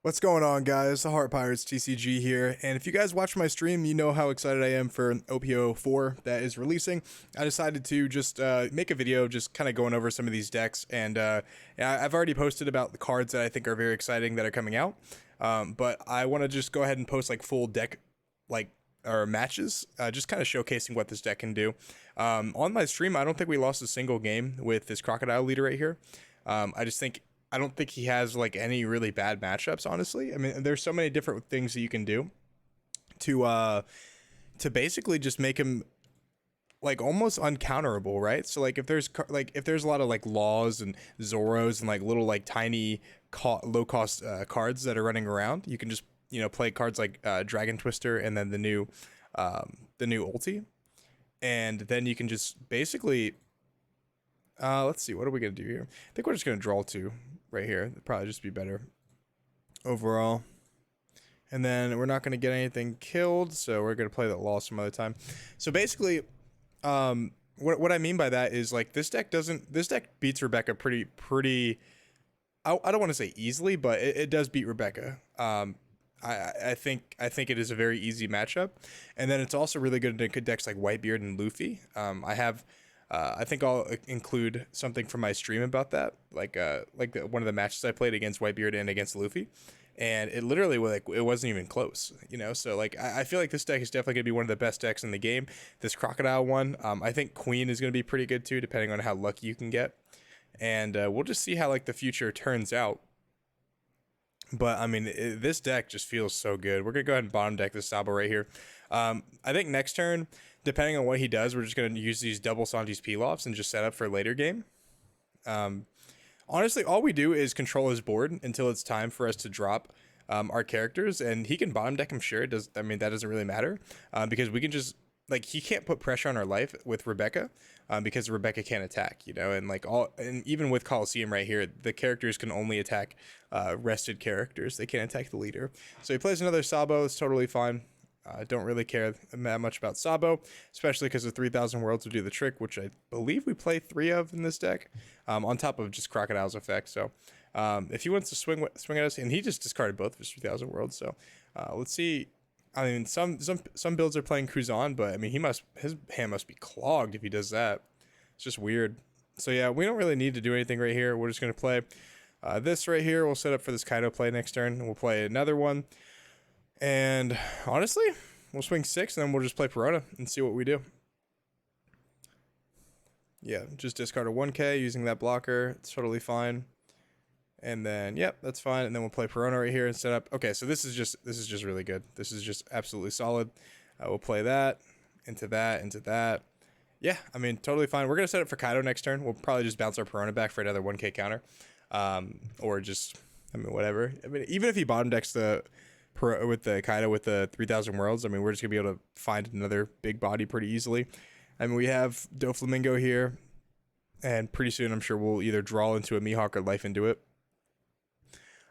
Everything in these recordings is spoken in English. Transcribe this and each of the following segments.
What's going on, guys? The Heart Pirates TCG here, and if you guys watch my stream, you know how excited I am for OPO 4 that is releasing. I decided to just make a video just kind of going over some of these decks, and I've already posted about the cards that I think are very exciting that are coming out, but I want to just go ahead and post like full deck like or matches, just kind of showcasing what this deck can do. On my stream, I don't think we lost a single game with this Crocodile leader right here. I don't think he has like any really bad matchups, honestly. I mean, there's so many different things that you can do to basically just make him like almost uncounterable, right? So like if there's a lot of like Laws and Zoros and like little like tiny low cost cards that are running around, you can just play cards like Dragon Twister and then the new ulti, and then you can just basically let's see, what are we gonna do here? I think we're just gonna draw two right here. It'd probably just be better overall. And then we're not gonna get anything killed, so we're gonna play that Law some other time. So basically, what I mean by that is like this deck beats Rebecca pretty. I don't want to say easily, but it does beat Rebecca. I think it is a very easy matchup, and then it's also really good in decks like Whitebeard and Luffy. I think I'll include something from my stream about that, one of the matches I played against Whitebeard and against Luffy, and it literally it wasn't even close, So like I feel like this deck is definitely gonna be one of the best decks in the game. This Crocodile one, I think Queen is gonna be pretty good too, depending on how lucky you can get, and we'll just see how like the future turns out. But I mean, this deck just feels so good. We're gonna go ahead and bottom deck this Sabo right here. I think next turn, depending on what he does, we're just gonna use these double Santi's Pilafs and just set up for later game. Honestly, all we do is control his board until it's time for us to drop our characters, and he can bottom deck him. Sure, it does. I mean, that doesn't really matter because we can just like he can't put pressure on our life with Rebecca because Rebecca can't attack, and even with Coliseum right here, the characters can only attack rested characters. They can't attack the leader. So he plays another Sabo. It's totally fine. I don't really care that much about Sabo, especially because the 3,000 Worlds will do the trick, which I believe we play 3 of in this deck, on top of just Crocodile's effect. So if he wants to swing at us, and he just discarded both of his 3,000 Worlds, so let's see. I mean, some builds are playing Cruzan, but I mean, his hand must be clogged if he does that. It's just weird. So yeah, we don't really need to do anything right here. We're just gonna play this right here. We'll set up for this Kaido play next turn. We'll play another one, and honestly, we'll swing 6, and then we'll just play Perona and see what we do. Yeah, just discard a 1K using that blocker. It's totally fine. And then, yep, that's fine. And then we'll play Perona right here and set up. Okay, so this is just really good. This is just absolutely solid. We'll play that, into that, into that. Yeah, I mean, totally fine. We're going to set up for Kaido next turn. We'll probably just bounce our Perona back for another 1K counter. Or just, I mean, whatever. I mean, even if he bottom decks with the Kaido with the 3,000 Worlds, I mean, we're just going to be able to find another big body pretty easily. I mean, we have Doflamingo here. And pretty soon, I'm sure we'll either draw into a Mihawk or life into it.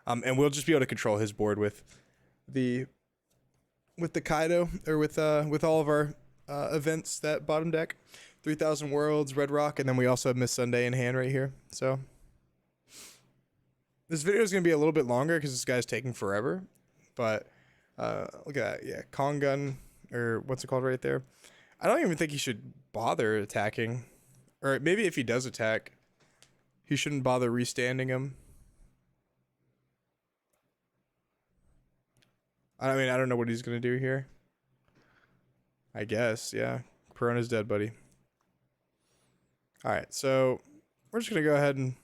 And we'll just be able to control his board with the Kaido, or with all of our events that bottom deck, 3,000 Worlds, Red Rock, and then we also have Miss Sunday in hand right here. So this video is gonna be a little bit longer because this guy's taking forever. But look at that, yeah, Kong Gun, or what's it called right there. I don't even think he should bother attacking, or maybe if he does attack, he shouldn't bother restanding him. I mean, I don't know what he's going to do here. I guess, yeah. Perona's dead, buddy. Alright, so we're just going to go ahead and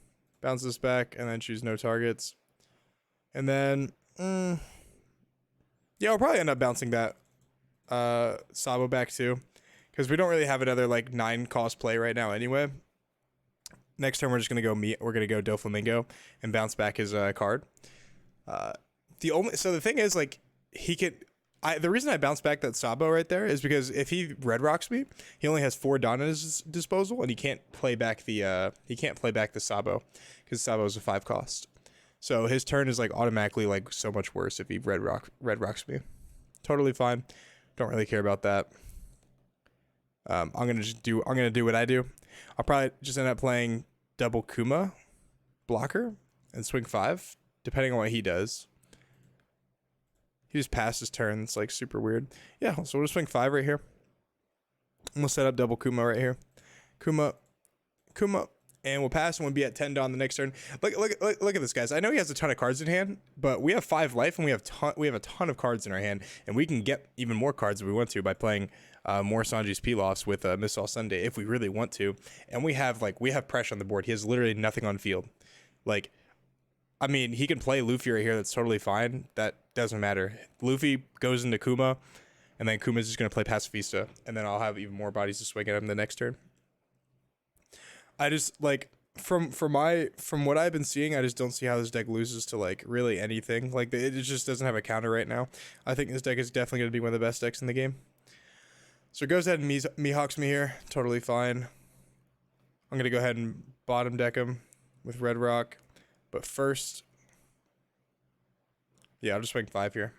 bounce this back and then choose no targets. And then, yeah, we'll probably end up bouncing that Sabo back too, because we don't really have another like 9 cost play right now anyway. Next turn we're just going to go Doflamingo and bounce back his card. So the thing is, like, the reason I bounce back that Sabo right there is because if he red rocks me, he only has 4 Dawn at his disposal, and he can't play back the Sabo because Sabo is a 5 cost. So his turn is like automatically like so much worse if he red rocks me. Totally fine. Don't really care about that. I'm gonna do what I do. I'll probably just end up playing double Kuma blocker and swing 5, depending on what he does. He just passed his turn. It's like super weird. Yeah, so we'll just swing 5 right here. And we'll set up double Kuma right here. Kuma, and we'll pass and we'll be at 10 Dawn the next turn. Look at this, guys. I know he has a ton of cards in hand, but we have 5 life and we have a ton of cards in our hand, and we can get even more cards if we want to by playing more Sanji's Pilafs with Miss All Sunday if we really want to. And we have pressure on the board. He has literally nothing on field. Like, I mean, he can play Luffy right here. That's totally fine. That doesn't matter. Luffy goes into Kuma, and then Kuma's just going to play Pacifista, and then I'll have even more bodies to swing at him the next turn. I just, like, from what I've been seeing, I just don't see how this deck loses to, like, really anything. Like, it just doesn't have a counter right now. I think this deck is definitely going to be one of the best decks in the game. So it goes ahead and Mihawks me here. Totally fine. I'm going to go ahead and bottom deck him with Red Rock. But first, yeah, I'll just swing 5 here.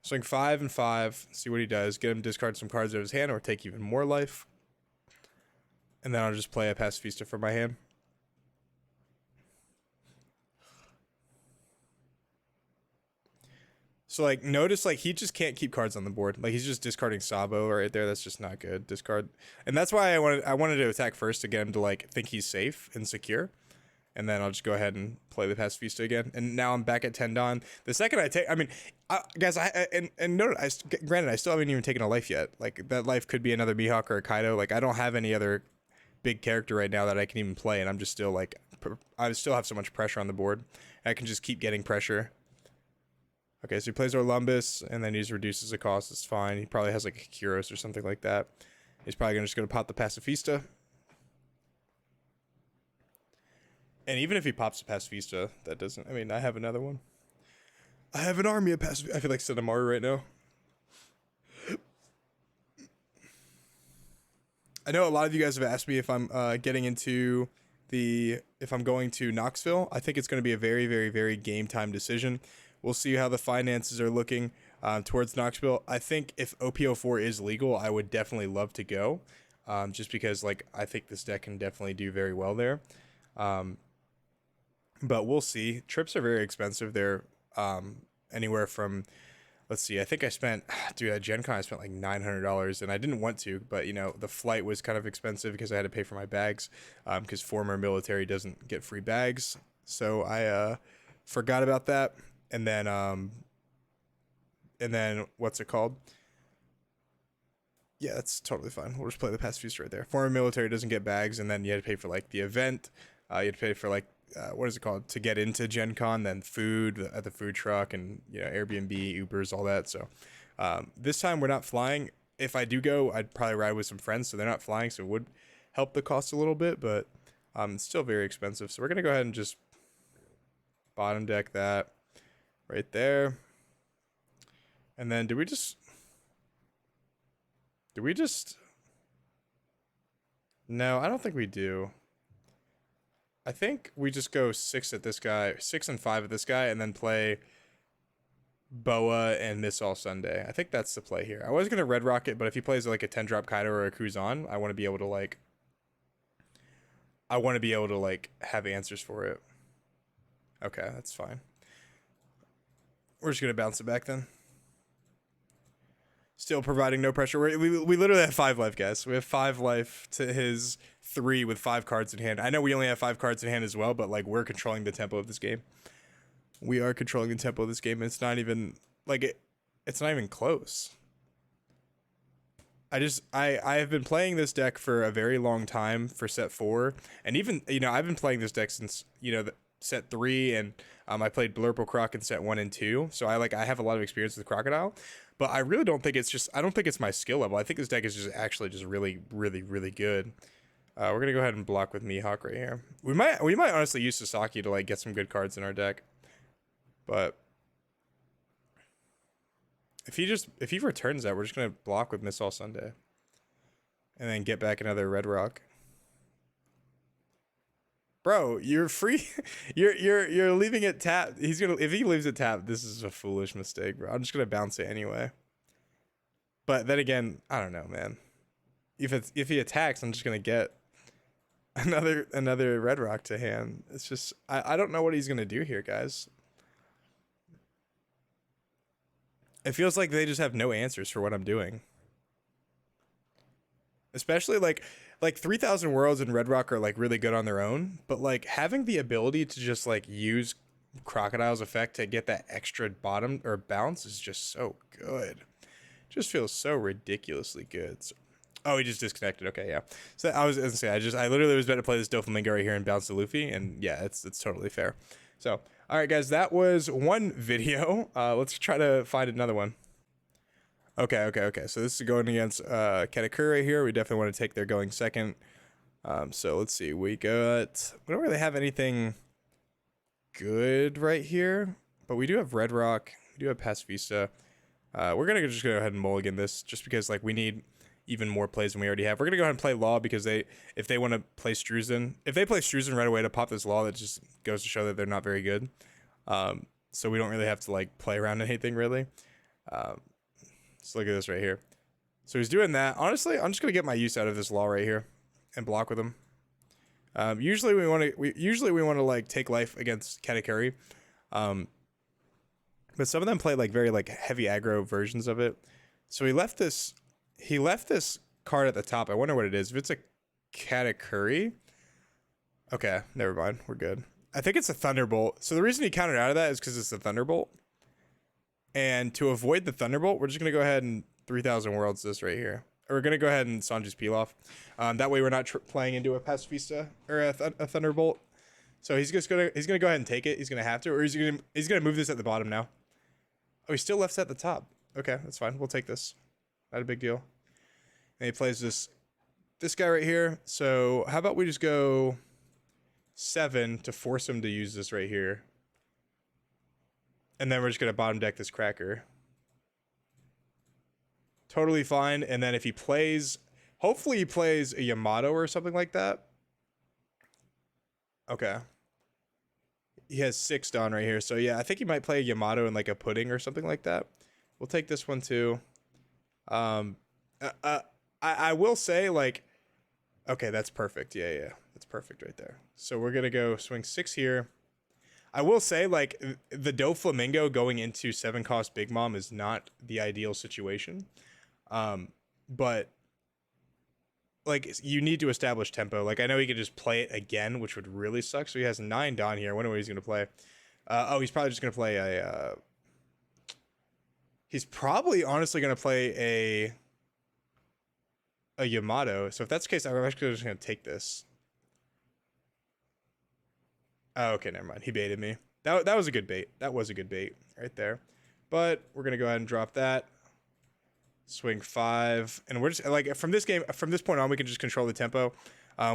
Swing 5 and 5, see what he does. Get him to discard some cards out of his hand or take even more life. And then I'll just play a Pacifista for my hand. So, like, notice, like, he just can't keep cards on the board. Like, he's just discarding Sabo right there. That's just not good. Discard. And that's why I wanted to attack first to get him to, like, think he's safe and secure. And then I'll just go ahead and play the Pacifista again. And now I'm back at 10 Dawn. The second I take, I mean, guys, granted, I still haven't even taken a life yet. Like, that life could be another Mihawk or a Kaido. Like, I don't have any other big character right now that I can even play. And I'm just still, like, I still have so much pressure on the board. I can just keep getting pressure. Okay, so he plays Orlumbus, and then he just reduces the cost. It's fine. He probably has, like, a Kyros or something like that. He's probably just going to pop the Pacifista. And even if he pops a Pacifista, that doesn't... I mean, I have another one. I have an army of Pacifista. I feel like Senamaru right now. I know a lot of you guys have asked me if I'm getting into if I'm going to Knoxville. I think it's going to be a very, very, very game time decision. We'll see how the finances are looking towards Knoxville. I think if OPO4 is legal, I would definitely love to go. Just because, like, I think this deck can definitely do very well there. But we'll see. Trips are very expensive. They're anywhere from, let's see, I think I spent, dude, at Gen Con I spent like $900, and I didn't want to, but, you know, the flight was kind of expensive because I had to pay for my bags, because former military doesn't get free bags. So I forgot about that. And then what's it called? Yeah, that's totally fine. We'll just play the Pacifista right there. Former military doesn't get bags, and then you had to pay for, like, the event. You had to pay for, like, what is it called, to get into Gen Con, then food at the food truck, and, you know, Airbnb, Ubers, all that. So this time we're not flying. If I do go, I'd probably ride with some friends, so they're not flying, so it would help the cost a little bit, but it's still very expensive. So we're gonna go ahead and just bottom deck that right there. And then do we just no, I don't think we do. I think we just go 6 at this guy, 6 and 5 at this guy, and then play Boa and Miss All Sunday. I think that's the play here. I was going to Red Rocket, but if he plays like a 10-drop Kaido or a Kuzan, I want to be able to, like, have answers for it. Okay, that's fine. We're just going to bounce it back then. Still providing no pressure. We literally have 5 life, guys. We have 5 life to his 3 with 5 cards in hand. I know we only have 5 cards in hand as well, but, like, we're controlling the tempo of this game. We are controlling the tempo of this game. It's not even, like, it's not even close. I have been playing this deck for a very long time for set 4. And even, you know, I've been playing this deck since, you know, set 3, and I played Blurple Croc in set 1 and 2. So I have a lot of experience with Crocodile. But I really don't think I don't think it's my skill level. I think this deck is just actually just really, really, really good. We're going to go ahead and block with Mihawk right here. We might honestly use Sasaki to, like, get some good cards in our deck. But if he returns that, we're just going to block with Miss All Sunday. And then get back another Red Rock. Bro, you're free. You're leaving it tapped. If he leaves it tapped, this is a foolish mistake, bro. I'm just gonna bounce it anyway. But then again, I don't know, man. If he attacks, I'm just gonna get another Red Rock to hand. It's just I don't know what he's gonna do here, guys. It feels like they just have no answers for what I'm doing. Especially like 3000 Worlds and Red Rock are like really good on their own, but like having the ability to just like use Crocodile's effect to get that extra bottom or bounce is just so good. Just feels so ridiculously good. So, oh, he just disconnected. Okay, yeah. So I was gonna say I literally was about to play this Doflamingo right here and bounce the Luffy, and yeah, it's totally fair. So all right, guys, that was one video. Let's try to find another one. Okay. So this is going against Katakuri right here. We definitely want to take their going second. So let's see. We don't really have anything good right here, but we do have Red Rock. We do have Pacifista. We're gonna just go ahead and mulligan this just because like we need even more plays than we already have. We're gonna go ahead and play Law because if they want to play Struzen, if they play Struzen right away to pop this Law, that just goes to show that they're not very good. So we don't really have to like play around anything really. Let's look at this right here. So he's doing that. Honestly, I'm just gonna get my use out of this Law right here and block with him. Usually we want to like take life against Katakuri. But some of them play like very like heavy aggro versions of it. So he left this card at the top. I wonder what it is. If it's a Katakuri. Okay, never mind. We're good. I think it's a Thunderbolt. So the reason he countered out of that is because it's a Thunderbolt. And to avoid the Thunderbolt, we're just going to go ahead and 3000 Worlds this right here. Or we're going to go ahead and Sanji's peel off. That way we're not playing into a Pacifista or a Thunderbolt. So he's gonna go ahead and take it. He's going to have to. Or he's going to move this at the bottom now. Oh, he still left it at the top. Okay, that's fine. We'll take this. Not a big deal. And he plays this guy right here. So how about we just go 7 to force him to use this right here. And then we're just going to bottom deck this Cracker. Totally fine. And then if he plays, hopefully he plays a Yamato or something like that. Okay. He has 6 Dawn right here. So yeah, I think he might play a Yamato and like a Pudding or something like that. We'll take this one too. I will say like, okay, that's perfect. Yeah. That's perfect right there. So we're going to go swing 6 here. I will say like the Doflamingo going into 7 cost Big Mom is not the ideal situation. But like you need to establish tempo. Like I know he could just play it again, which would really suck. So he has 9 Dawn here. I wonder what he's going to play. Oh, he's probably just going to play a, he's probably honestly going to play a Yamato. So if that's the case, I'm actually just going to take this. Oh, okay, never mind. He baited me. That was a good bait. That was a good bait right there. But we're going to go ahead and drop that. Swing 5. And we're just like from this point on, we can just control the tempo.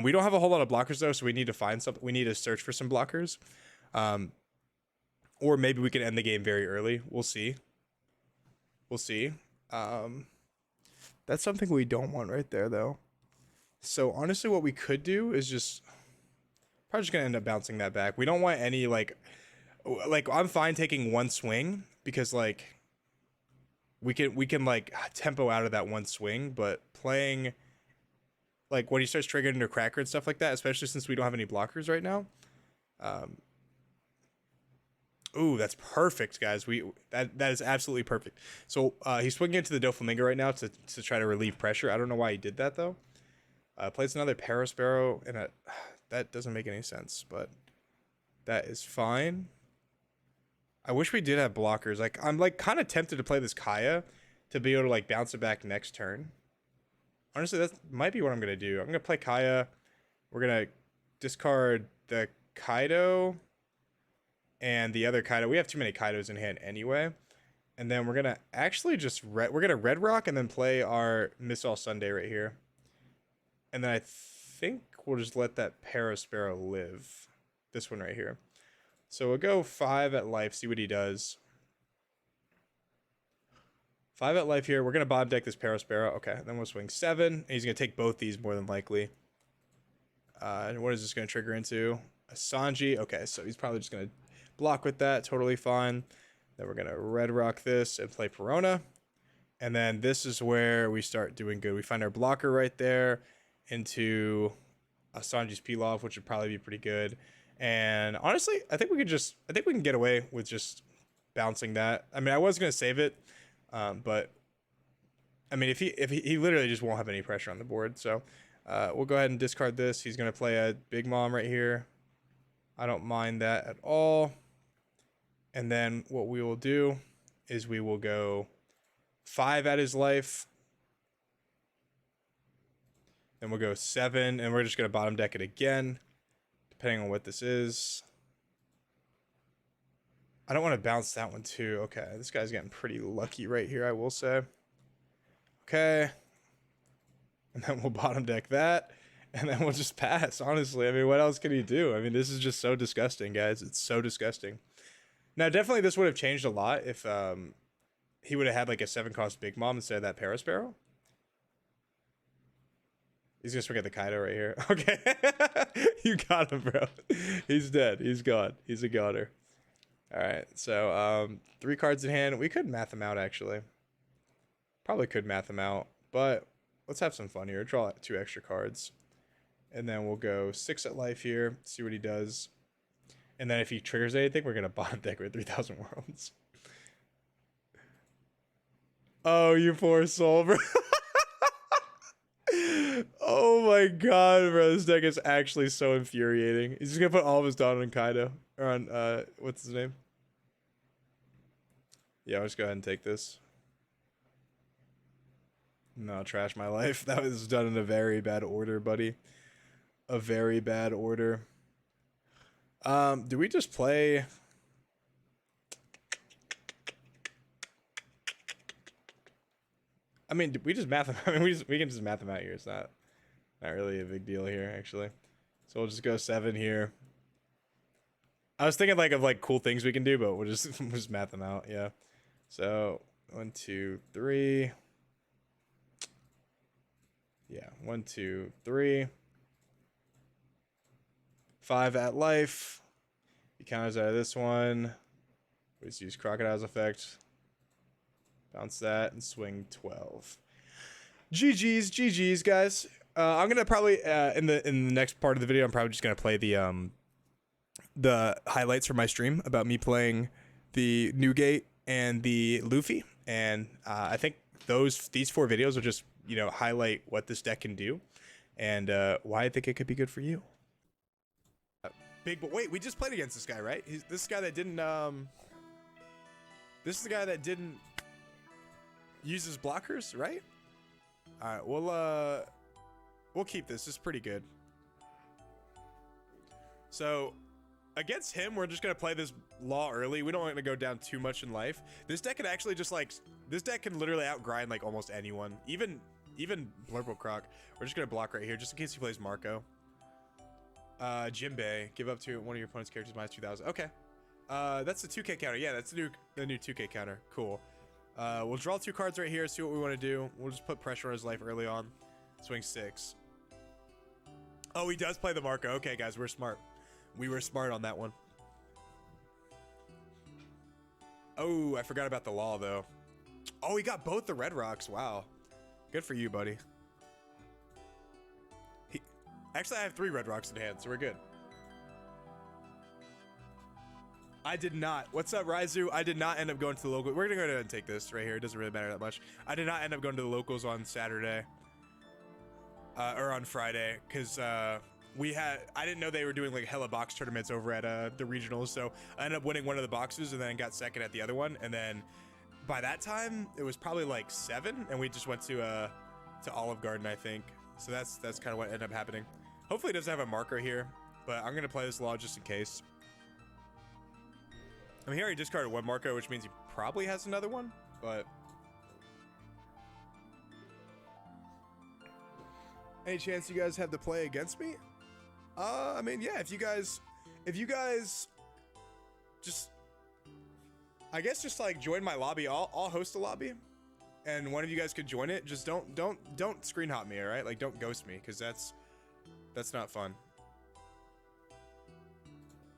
We don't have a whole lot of blockers though, so we need to find something. We need to search for some blockers. Or maybe we can end the game very early. We'll see. That's something we don't want right there though. So honestly, what we could do is just probably just gonna end up bouncing that back. We don't want any like I'm fine taking 1 swing because like we can like tempo out of that 1 swing, but playing like when he starts triggering into Cracker and stuff like that, especially since we don't have any blockers right now. Ooh, that's perfect, guys. That is absolutely perfect. So he's swinging into the Doflamingo right now to try to relieve pressure. I don't know why he did that though. Plays another Parasparrow and that doesn't make any sense, but that is fine. I wish we did have blockers. Like I'm like kind of tempted to play this Kaya to be able to like bounce it back next turn. Honestly, that might be what I'm gonna do. I'm gonna play Kaya. We're gonna discard the Kaido and the other Kaido. We have too many Kaidos in hand anyway. And then we're gonna actually just we're gonna Red Rock and then play our Miss All Sunday right here. And then I think we'll just let that Parasparrow live. This one right here. So we'll go 5 at life, see what he does. 5 at life here. We're going to bottom deck this Parasparrow. Okay, then we'll swing 7. And he's going to take both these more than likely. And what is this going to trigger into? A Sanji. Okay, so he's probably just going to block with that. Totally fine. Then we're going to Red Rock this and play Perona. And then this is where we start doing good. We find our blocker right there into a Sanji's Pilaf, which would probably be pretty good. And honestly, I think we can get away with just bouncing that. I mean, I was going to save it But I mean, if he literally just won't have any pressure on the board, so we'll go ahead and discard this. He's gonna play a Big Mom right here. I don't mind that at all. And then what we will do is we will go 5 at his life. Then we'll go 7, and we're just gonna bottom deck it again, depending on what this is. I don't want to bounce that one too. Okay, this guy's getting pretty lucky right here, I will say. Okay. And then we'll bottom deck that, and then we'll just pass, honestly. I mean, what else can he do? I mean, this is just so disgusting, guys. It's so disgusting. Now, definitely this would have changed a lot if he would have had like a 7-cost Big Mom instead of that Parasparrow. He's gonna forget the Kaido right here. Okay. You got him, bro. He's dead. He's gone. He's a goner. Alright, so 3 cards in hand. We could math them out, actually. Probably could math them out, but let's have some fun here. Draw 2 extra cards. And then we'll go 6 at life here, see what he does. And then if he triggers anything, we're going to bottom deck with 3,000 Worlds. Oh, you poor soul, bro. Oh my god, bro. This deck is actually so infuriating. He's just going to put all of his Don on Kaido. Or on, what's his name? Yeah, I'll just go ahead and take this. No, trash my life. That was done in a very bad order, buddy. A very bad order. Do we just play... I mean, we just math them. I mean, we can just math them out here. It's not really a big deal here, actually. So we'll just go 7 here. I was thinking like of like cool things we can do, but we'll just math them out. Yeah. So 1, 2, 3. Yeah, 1, 2, 3. 5 at life. He counters out of this one. We just use Crocodile's effect. Bounce that and swing 12. GG's, guys. I'm gonna probably in the next part of the video, I'm probably just gonna play the highlights from my stream about me playing the Newgate and the Luffy, and I think these 4 videos will just highlight what this deck can do and why I think it could be good for you. But wait, we just played against this guy, right? This guy that didn't this is the guy that didn't use his blockers, right? All right, we'll keep this. This is pretty good. So against him, we're just gonna play this Law early. We don't want to go down too much in life. This deck can actually just this deck can literally outgrind like almost anyone, even Blurple Croc. We're just gonna block right here just in case he plays Marco. Jinbei, give up to one of your opponent's characters minus 2,000. Okay, that's the 2K counter. Yeah, that's the new 2K counter. Cool. We'll draw 2 cards right here. See what we want to do. We'll just put pressure on his life early on. Swing 6. Oh, he does play the Marco. Okay, guys, we're smart. We were smart on that one. Oh, I forgot about the Law, though. Oh, he got both the Red Rocks. Wow. Good for you, buddy. Actually, I have 3 Red Rocks in hand, so we're good. I did not. What's up, Raizu? I did not end up going to the local. We're going to go ahead and take this right here. It doesn't really matter that much. I did not end up going to the locals on Saturday. Or on Friday, because I didn't know they were doing like hella box tournaments over at the regionals, so I ended up winning one of the boxes and then got second at the other one, and then by that time it was probably like 7, and we just went to Olive Garden, I think. So that's kind of what ended up happening. Hopefully it doesn't have a marker here, but I'm gonna play this Law just in case. I mean, he already discarded 1 Marco, which means he probably has another one, but any chance you guys have to play against me? I mean, yeah, if you guys just, I guess just like join my lobby, I'll host a lobby, and one of you guys could join it. Just don't screen hop me, all right? Like, don't ghost me, because that's not fun.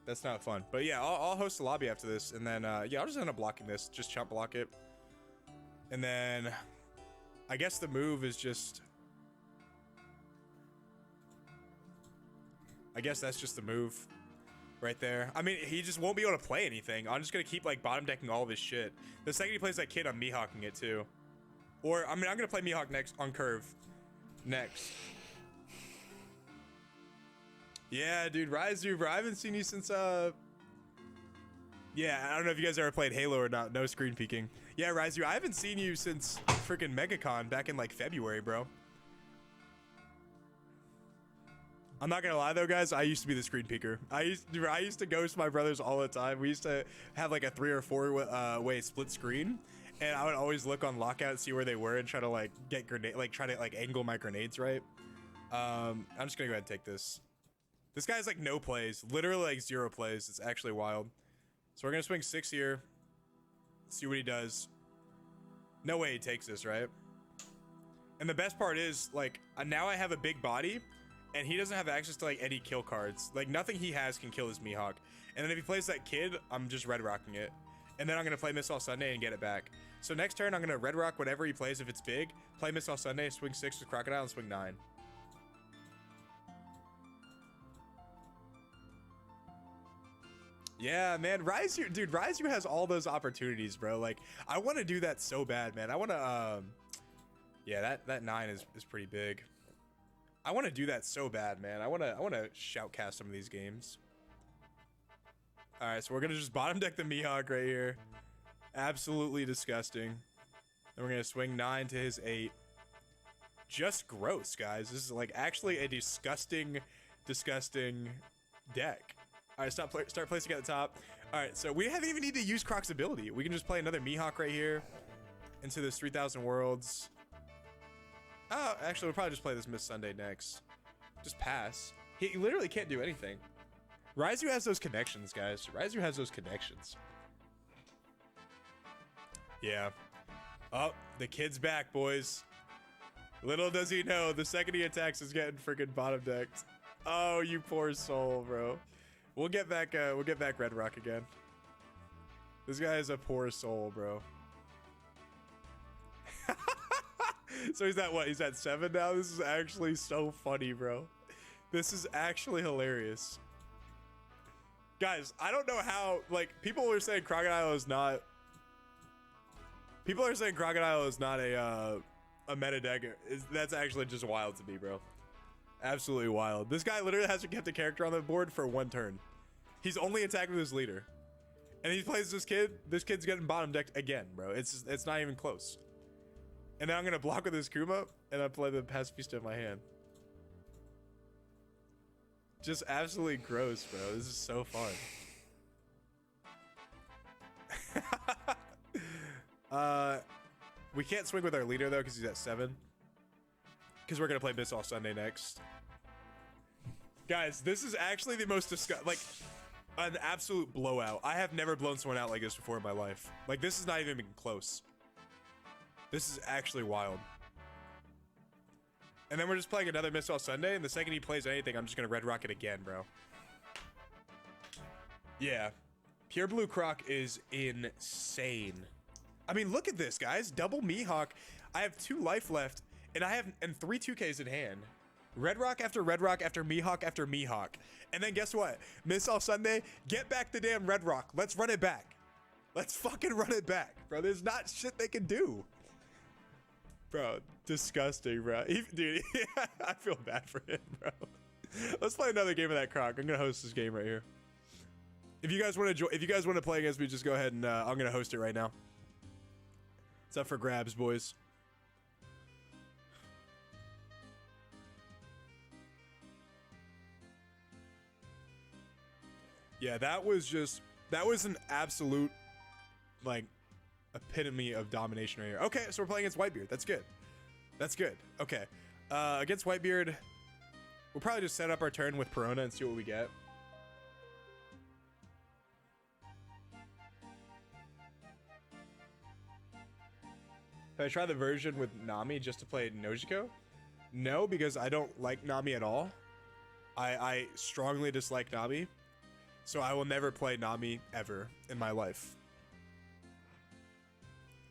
That's not fun. But yeah, I'll host a lobby after this, and then yeah, I'll just end up blocking this, just chump block it, and then I guess the move is just. I guess that's just the move. right there. I mean, he just won't be able to play anything. I'm just gonna keep like bottom decking all of his shit. The second he plays that kid, I'm Mihawking it too. Or I mean, I'm gonna play Mihawk next on curve. Next. Yeah, dude, Ryzu, bro. I haven't seen you since yeah, I don't know if you guys ever played Halo or not. No screen peeking. Yeah, Ryzu, I haven't seen you since freaking MegaCon back in like February, bro. I'm not gonna lie though, guys. I used to be the screen peeker. I used to ghost my brothers all the time. We used to have like a 3 or 4 way split screen, and I would always look on lockout, see where they were, and try to like get grenade, like try to like angle my grenades right. I'm just gonna go ahead and take this. This guy's like no plays, literally like 0 plays. It's actually wild. So we're gonna swing 6 here. See what he does. No way he takes this, right? And the best part is like now I have a big body. And he doesn't have access to like any kill cards. Like nothing he has can kill his Mihawk. And then if he plays that kid, I'm just red rocking it. And then I'm gonna play Missile Sunday and get it back. So next turn I'm gonna red rock whatever he plays if it's big. Play Missile Sunday, swing 6 with Crocodile, and swing 9. Yeah, man, Ryzu, dude, Ryzu has all those opportunities, bro. Like I want to do that so bad, man. I want to, yeah, that 9 is pretty big. I want to do that so bad, man. I want to shoutcast some of these games. All right, so we're gonna just bottom deck the Mihawk right here. Absolutely disgusting. Then we're gonna swing 9 to his 8. Just gross, guys. This is like actually a disgusting deck. All right, start placing at the top. All right, so we haven't even need to use Croc's ability. We can just play another Mihawk right here into this 3,000 worlds. Oh, actually, we'll probably just play this Miss Sunday next. Just pass. He literally can't do anything. Ryzu has those connections, guys. Ryzu has those connections. Yeah. Oh, the kid's back, boys. Little does he know, the second he attacks is getting freaking bottom decked. Oh, you poor soul, bro. We'll get back Red Rock again. This guy is a poor soul, bro. So he's at what? He's at 7 now? This is actually so funny, bro. This is actually hilarious. Guys, I don't know how, like, people are saying Crocodile is not... People are saying Crocodile is not a meta deck. That's actually just wild to me, bro. Absolutely wild. This guy literally hasn't kept a character on the board for 1 turn. He's only attacked with his leader. And he plays this kid. This kid's getting bottom decked again, bro. It's not even close. And now I'm gonna block with this Kuma, and I play the Pacifista in my hand. Just absolutely gross, bro. This is so fun. We can't swing with our leader though, because he's at 7. Because we're gonna play Missile Sunday next. Guys, this is actually the most like an absolute blowout. I have never blown someone out like this before in my life. Like this is not even close. This is actually wild. And then we're just playing another Missile Sunday, and the second he plays anything, I'm just gonna red rock it again, bro. Yeah. Pure Blue Croc is insane. I mean, look at this, guys. Double Mihawk. I have 2 life left, and I have 3 2Ks in hand. Red Rock after Mihawk after Mihawk. And then guess what? Missile Sunday, get back the damn Red Rock. Let's run it back. Let's fucking run it back, bro. There's not shit they can do. Bro, disgusting, bro. Dude, I feel bad for him, bro. Let's play another game of that Croc. I'm gonna host this game right here. If you guys want to play against me, just go ahead and I'm gonna host it right now. It's up for grabs, boys. Yeah, that was an absolute, like, epitome of domination right here. Okay, so we're playing against Whitebeard. That's good. That's good. Okay. Against Whitebeard, we'll probably just set up our turn with Perona and see what we get. Can I try the version with Nami just to play Nojiko? No, because I don't like Nami at all. I strongly dislike Nami. So I will never play Nami ever in my life.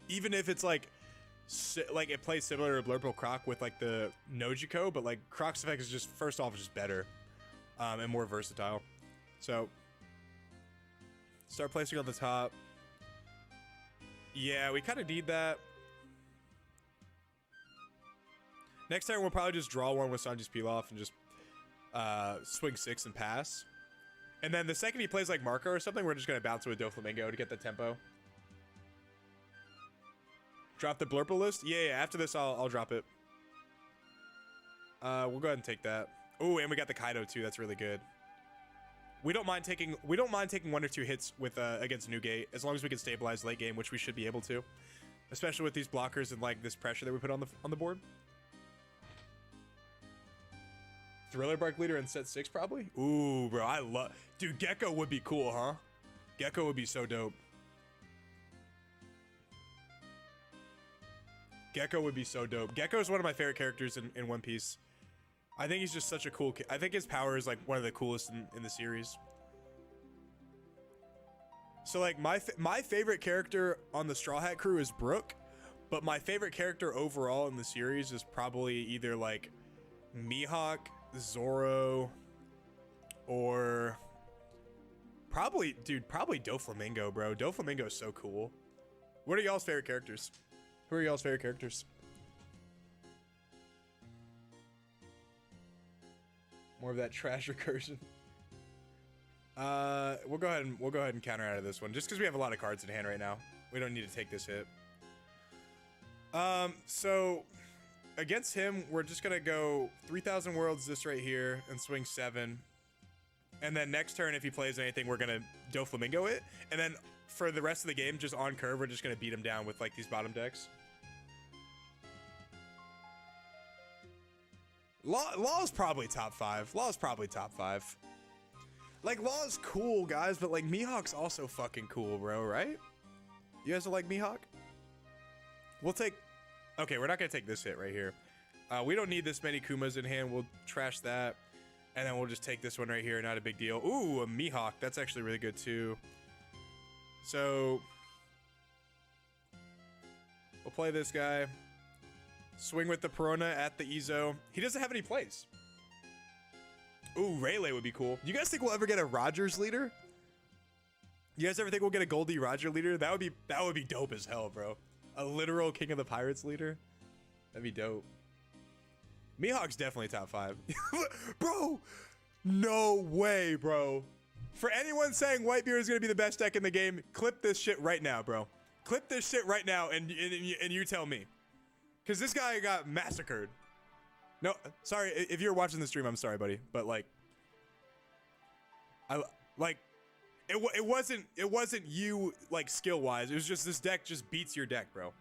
Even if it's like it plays similar to Blurple Croc with like the Nojiko, but like Croc's effect is just, first off, just better and more versatile. So Start placing on the top. Yeah, we kind of need that. Next turn, we'll probably just draw one with Sanji's peel off and just swing 6 and pass. And then the second he plays like Marco or something, we're just going to bounce with Doflamingo to get the tempo. Drop the Blurple list? Yeah, after this, I'll drop it. We'll go ahead and take that. Oh, and we got the Kaido too. That's really good. We don't mind taking 1 or 2 hits with against Newgate as long as we can stabilize late game, which we should be able to, especially with these blockers and like this pressure that we put on the board. Thriller Bark leader in set 6 probably. Ooh, bro, I love. Dude, Gecko would be cool, huh? Gecko would be so dope. Gecko would be so dope. Gecko is one of my favorite characters in One Piece. I think he's just such a cool kid. I think his power is like one of the coolest in the series. So like my favorite character on the Straw Hat crew is Brook, but my favorite character overall in the series is probably either like Mihawk, Zoro, or probably Doflamingo, bro. Doflamingo is so cool. What are y'all's favorite characters? Who are y'all's favorite characters? More of that trash recursion. We'll go ahead and counter out of this one just because we have a lot of cards in hand right now. We don't need to take this hit. So against him, we're just gonna go 3,000 worlds this right here and swing 7. And then next turn, if he plays anything, we're gonna Doflamingo it. And then for the rest of the game, just on curve, we're just gonna beat him down with like these bottom decks. Law is probably top 5. Law is probably top 5. Like, Law is cool, guys, but like Mihawk's also fucking cool, bro, right? You guys don't like Mihawk? We'll take... Okay, we're not gonna take this hit right here. We don't need this many Kumas in hand. We'll trash that. And then we'll just take this one right here, not a big deal. Ooh, a Mihawk. That's actually really good, too. So... we'll play this guy. Swing with the Perona at the Ezo. He doesn't have any plays. Ooh, Rayleigh would be cool. You guys think we'll ever get a Rogers leader? You guys ever think we'll get a Goldie Roger leader? That would be dope as hell, bro. A literal King of the Pirates leader. That'd be dope. Mihawk's definitely top 5. Bro, no way, bro. For anyone saying Whitebeard is gonna be the best deck in the game, clip this shit right now, bro. Clip this shit right now, and you tell me. Because this guy got massacred. No, sorry, if you're watching the stream, I'm sorry, buddy. But like, it wasn't you like skill wise. It was just this deck just beats your deck, bro.